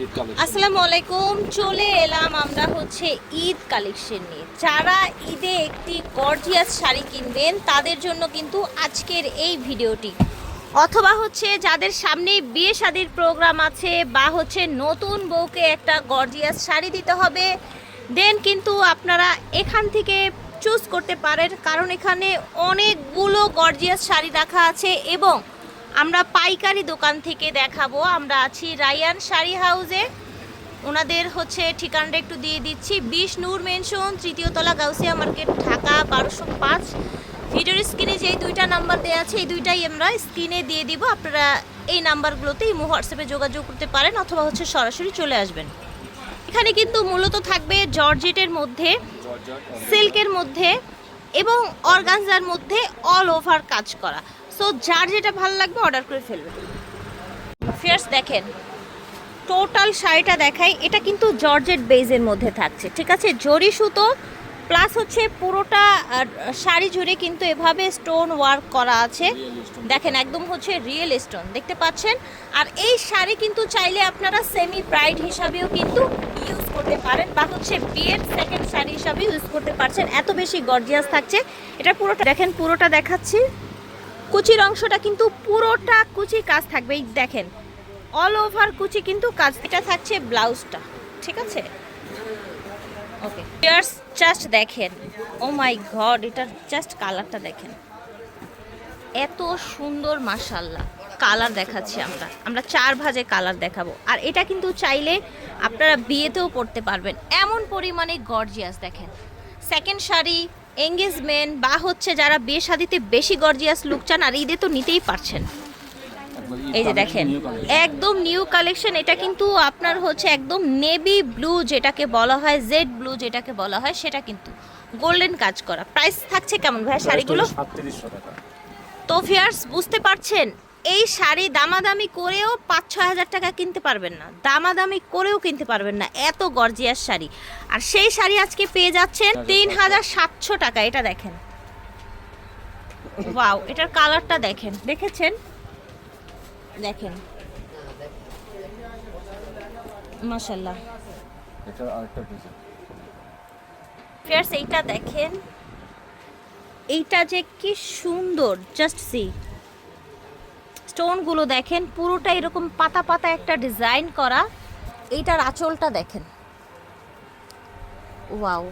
আসসালামু আলাইকুম। চলে এলাম আমরা হচ্ছে ঈদ কালেকশন নিয়ে। যারা ঈদে একটি গর্জিয়াস শাড়ি কিনবেন তাদের জন্য কিন্তু আজকের এই ভিডিওটি, অথবা হচ্ছে যাদের সামনে বিয়ে শাদির প্রোগ্রাম আছে বা হচ্ছে নতুন বউকে একটা গর্জিয়াস শাড়ি দিতে হবে, দেন কিন্তু আপনারা এখান থেকে চুজ করতে পারেন, কারণ এখানে অনেকগুলো গর্জিয়াস শাড়ি রাখা আছে এবং আমরা পাইকারি দোকান থেকে দেখাবো। আমরা আছি রায়ান শাড়ি হাউসে। ওনাদের হচ্ছে ঠিকানাটা একটু দিয়ে দিচ্ছি, 20 নূর মেনশন, 3য় তলা, গাউসিয়া মার্কেট, ঢাকা 1205। ভিডিওর স্ক্রিনে যেই দুইটা নাম্বার দেওয়া আছে এই দুইটাই আমরা স্ক্রিনে দিয়ে দিব। আপনারা এই নাম্বারগুলোতে ইমো হোয়াটসঅ্যাপে যোগাযোগ করতে পারেন অথবা হচ্ছে সরাসরি চলে আসবেন। এখানে কিন্তু মূলত থাকবে জর্জেটের মধ্যে, সিল্কের মধ্যে এবং অর্গানজার মধ্যে অল ওভার কাজ করা। সো যার যেটা ভালো লাগবে অর্ডার করে ফেলবেন। ফিয়ার্স দেখেন, টোটাল শাড়িটা দেখাই। এটা কিন্তু জর্জেট বেজের মধ্যে থাকছে, ঠিক আছে, জরি সুতো প্লাস হচ্ছে পুরোটা শাড়ি জুড়ে কিন্তু এভাবে স্টোন ওয়ার্ক করা আছে। দেখেন একদম হচ্ছে রিয়েল স্টোন দেখতে পাচ্ছেন। আর এই শাড়ি কিন্তু চাইলে আপনারা সেমি ব্রাইড হিসাবেও কিন্তু ইউজ করতে পারেন বা হচ্ছে বিয়ের সেকেন্ড শাড়ি হিসাবে ইউজ করতে পারছেন। এত বেশি গর্জিয়াস থাকছে। এটা পুরোটা দেখেন, পুরোটা দেখাচ্ছি। কুচির অংশটা কিন্তু পুরোটা কুচি কাজ থাকবে, এই দেখেন অল ওভার কুচি কিন্তু কাজ। এটা থাকছে ব্লাউজটা, ঠিক আছে, ওকে। জাস্ট দেখেন, ও মাই গড, এটার জাস্ট কালারটা দেখেন, এত সুন্দর মাশাআল্লাহ। কালার দেখাচ্ছি আমরা 4 ভাজে কালার দেখাবো। আর এটা কিন্তু চাইলে আপনারা বিয়েতেও পরতে পারবেন, এমন পরিমাণে গর্জিয়াস। দেখেন সেকেন্ড শাড়ি, এঙ্গেজমেন্ট বা হচ্ছে যারা বিয়ে শাদিতে বেশি গর্জিয়াস লুক চান আর ঈদে তো নিতেই পারছেন। এই যে দেখেন একদম নিউ কালেকশন। এটা কিন্তু আপনার হচ্ছে একদম নেভি ব্লু যেটাকে বলা হয়, জেড ব্লু যেটাকে বলা হয়, সেটা কিন্তু গোল্ডেন কাজ করা। প্রাইস থাকছে কেমন ভাই শাড়িগুলো? 3700 টাকা। তো ভিউয়ার্স বুঝতে পারছেন, এই শাড়ি দামাদামি করেও 5-6 হাজার টাকা কিনতে পারবেন না, দামাদামি করেও কিনতে পারবেন না, এত গর্জিয়াস শাড়ি। আর সেই শাড়ি আজকে পেয়ে যাচ্ছেন 3700 টাকা। এটা দেখেন, ওয়াও, এটার কালারটা দেখেন, দেখেছেন, দেখেন মাশাআল্লাহ। এটা আরেকটা পিস। ফিয়ার্স এইটা দেখেন, এইটা যে কি সুন্দর, জাস্ট সি। স্টোনগুলো দেখেন, পুরোটা এরকম পাতা পাতা একটা ডিজাইন করা। এইটার আঁচলটা দেখেন, ওয়াও,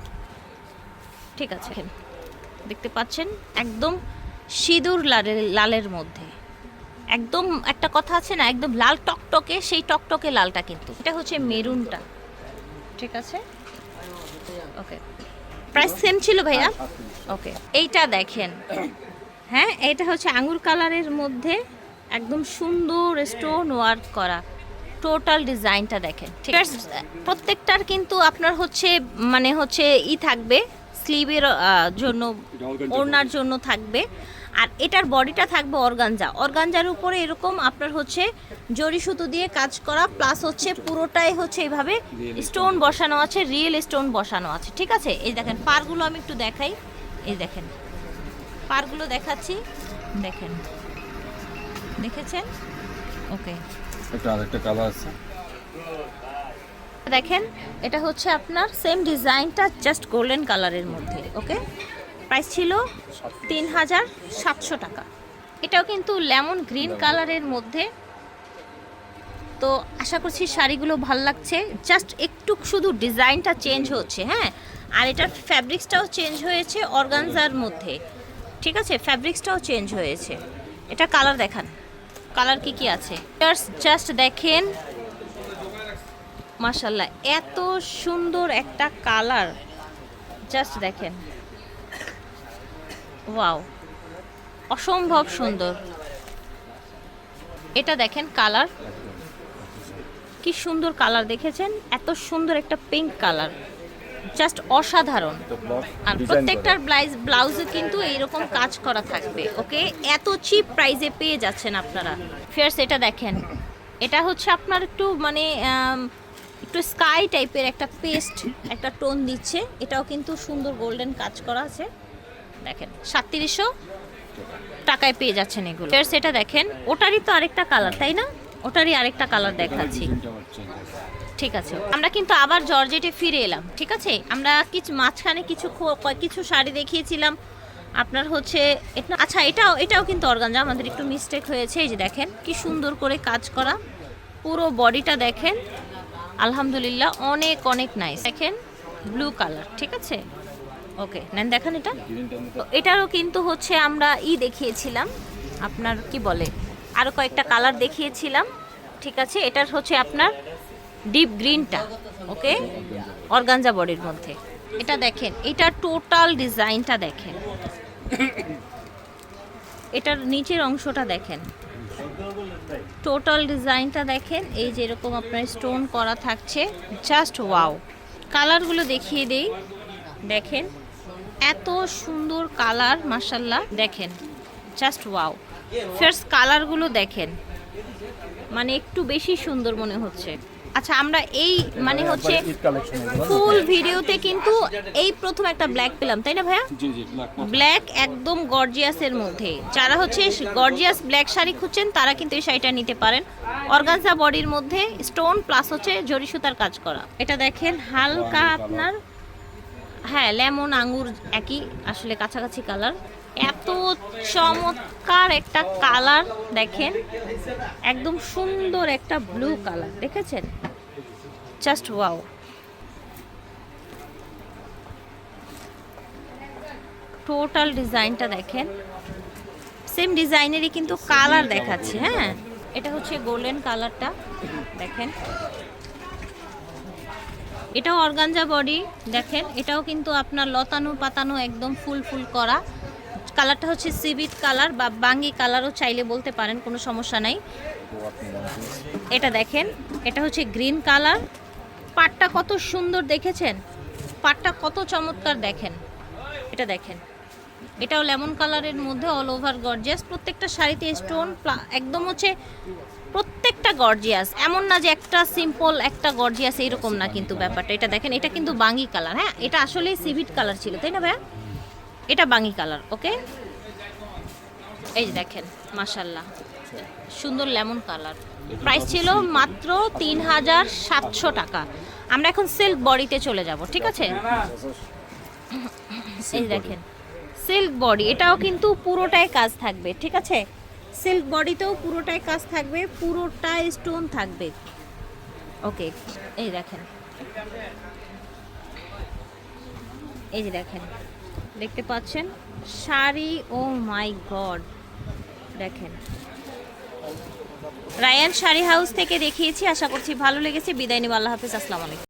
ঠিক আছে, দেখতে পাচ্ছেন একদম সিঁদুর লালের মধ্যে। একদম একটা কথা আছে না, একদম লাল টকটকে, সেই টকটকে লালটা কিন্তু। এটা হচ্ছে মেরুনটা, ঠিক আছে, ওকে। প্রাইস সেম ছিল ভাইয়া, ওকে। এইটা দেখেন, হ্যাঁ, এটা হচ্ছে আঙ্গুর কালারের মধ্যে একদম সুন্দর স্টোন ওয়ার্ক করা টোটাল ডিজাইনটা দেখেন, ঠিক আছে। প্রত্যেকটার কিন্তু আপনার হচ্ছে মানে হচ্ছে থাকবে স্লিভের জন্য, ওড়নার জন্য থাকবে। আর এটার বডিটা থাকবে অর্গানজা, অর্গানজার উপরে এরকম আপনার হচ্ছে জরি সুতো দিয়ে কাজ করা, প্লাস হচ্ছে পুরোটাই হচ্ছে এইভাবে স্টোন বসানো আছে, রিয়েল স্টোন বসানো আছে, ঠিক আছে। এই দেখেন পারগুলো আমি একটু দেখাই, এই দেখেন পারগুলো দেখাচ্ছি, দেখেন, দেখেছেন, ওকে। এটা আরেকটা কালার আছে, দেখেন এটা হচ্ছে আপনার সেম ডিজাইনটা জাস্ট গোল্ডেন কালারের মধ্যে, ওকে। প্রাইস ছিল 3700 টাকা। এটাও কিন্তু লেমন গ্রিন কালারের মধ্যে। তো আশা করছি শাড়িগুলো ভাল লাগছে, জাস্ট একটু শুধু ডিজাইনটা চেঞ্জ হচ্ছে, হ্যাঁ। আর এটার ফ্যাব্রিক্সটাও চেঞ্জ হয়েছে অর্গানজার মধ্যে, ঠিক আছে, ফ্যাব্রিক্সটাও চেঞ্জ হয়েছে। এটা কালার দেখান, কালার কি কি আছে জাস্ট দেখেন, মাশাআল্লাহ, এত সুন্দর একটা কালার, জাস্ট দেখেন, ওয়াও, অসম্ভব সুন্দর। এটা দেখেন কালার, কি সুন্দর কালার, দেখেছেন, এত সুন্দর একটা পিঙ্ক কালার, জাস্ট অসাধারণ। আর প্রত্যেকটার ব্লাউজে কিন্তু এইরকম কাজ করা থাকবে, ওকে। এত চিপ প্রাইসে পেয়ে যাচ্ছেন আপনারা। ফিয়ার্স এটা দেখেন, এটা হচ্ছে আপনার একটু মানে একটু স্কাই টাইপের একটা পেস্ট একটা টোন দিচ্ছে। এটাও কিন্তু সুন্দর গোল্ডেন কাজ করা আছে, দেখেন 3700 টাকায় পেয়ে যাচ্ছেন এগুলো। ফিয়ার্স এটা দেখেন, ওটারই তো আরেকটা কালার, তাই না? ওটারই আরেকটা কালার দেখাচ্ছি। ডিজাইনটা আবার চেঞ্জ আছে। ঠিক আছে, আমরা কিন্তু আবার জর্জেটে ফিরে এলাম। ঠিক আছে, আমরা কিছু মাঝখানে কিছু শাড়ি দেখিয়েছিলাম আপনার হচ্ছে আচ্ছা, এটাও কিন্তু অর্গানজা, আমাদের একটু মিস্টেক হয়েছে। এই যে দেখেন কি সুন্দর করে কাজ করা, পুরো বডিটা দেখেন, আলহামদুলিল্লাহ অনেক অনেক নাইস। দেখেন ব্লু কালার, ঠিক আছে, ওকে নেন দেখান এটা। ডিজাইনটার মধ্যে তো এটারও কিন্তু হচ্ছে আমরা দেখিয়েছিলাম, আপনার কি বলে, আরও কয়েকটা কালার দেখিয়েছিলাম। ঠিক আছে, এটার হচ্ছে আপনার ডিপ গ্রিনটা, ওকে, অর্গানজা বডির মধ্যে। এটা দেখেন, এটা টোটাল ডিজাইনটা দেখেন, এটার নিচের অংশটা দেখেন, টোটাল ডিজাইনটা দেখেন। এই যে এরকম আপনার স্টোন করা থাকছে, জাস্ট ওয়াও। কালারগুলো দেখিয়ে দেই, দেখেন এত সুন্দর কালার, মাশাল্লাহ, দেখেন জাস্ট ওয়াও। ফার্স্ট কালারগুলো দেখেন, মানে একটু বেশি সুন্দর মনে হচ্ছে। আচ্ছা, আমরা এই মানে হচ্ছে ঈদ কালেকশন এগুলো। ফুল ভিডিওতে কিন্তু এই প্রথম একটা ব্ল্যাক পেলাম, তাই না ভাইয়া? জি জি, ব্ল্যাক ব্ল্যাক একদম গর্জিয়াসের মধ্যে, যারা হচ্ছে গর্জিয়াস ব্ল্যাক শাড়ি খুঁজছেন তারা কিন্তু এই শাড়িটা নিতে পারেন। অর্গানজা বডির মধ্যে স্টোন প্লাস হচ্ছে জরি সুতার কাজ করা। এটা দেখেন হালকা আপনার, হ্যাঁ, লেমন আঙ্গুর একই, আসলে কাছাকাছি কালার। এত চমৎকার একটা কালার দেখেন, একদম সুন্দর একটা ব্লু কালার, দেখেছেন, জাস্ট ওয়াও। টোটাল ডিজাইনটা দেখেন, সেম ডিজাইনেরই কিন্তু কালার দেখাচ্ছে। হ্যাঁ, এটা হচ্ছে গোল্ডেন কালারটা দেখেন, এটাও অর্গানজা বডি দেখেন, এটাও কিন্তু আপনার লতানো পাতানো একদম ফুল ফুল করা। কালারটা হচ্ছে সিভিট কালার বা বাঙ্গি কালারও চাইলে বলতে পারেন, কোনো সমস্যা নাই। এটা দেখেন, এটা হচ্ছে গ্রিন কালার, পাটটা কত সুন্দর দেখেছেন, পাটটা কত চমৎকার দেখেন। এটা দেখেন, এটাও লেমন কালারের মধ্যে অল ওভার গর্জিয়াস, প্রত্যেকটা শাড়িতে স্টোন একদম হচ্ছে প্রত্যেকটা গর্জিয়াস, এমন না যে একটা সিম্পল একটা গর্জিয়াস এইরকম না কিন্তু ব্যাপারটা। এটা দেখেন, এটা কিন্তু বাঙ্গি কালার, হ্যাঁ, এটা আসলে সিভিট কালার ছিল, তাই না ভাইয়া? এটা বাঙ্গি কালার, ওকে। এই যে দেখেন, মাশাল্লাহ সুন্দর লেমন কালার। প্রাইস ছিল মাত্র 3700 টাকা। আমরা এখন সিল্ক বডিতে চলে যাব, ঠিক আছে। এই দেখেন সিল্ক বডি, এটাও কিন্তু পুরোটাই কাজ থাকবে, ঠিক আছে। সিল্ক বডিতেও পুরোটাই কাজ থাকবে, পুরোটাই স্টোন থাকবে, ওকে। এই দেখেন, এই যে দেখেন, দেখতে পাচ্ছেন শাড়ি, ও মাই গড, দেখেন। রায়ান শাড়ি হাউস থেকে দেখিয়েছি, আশা করছি ভালো লেগেছে। বিদায় নিব, আল্লাহ হাফেজ, আসসালামু আলাইকুম।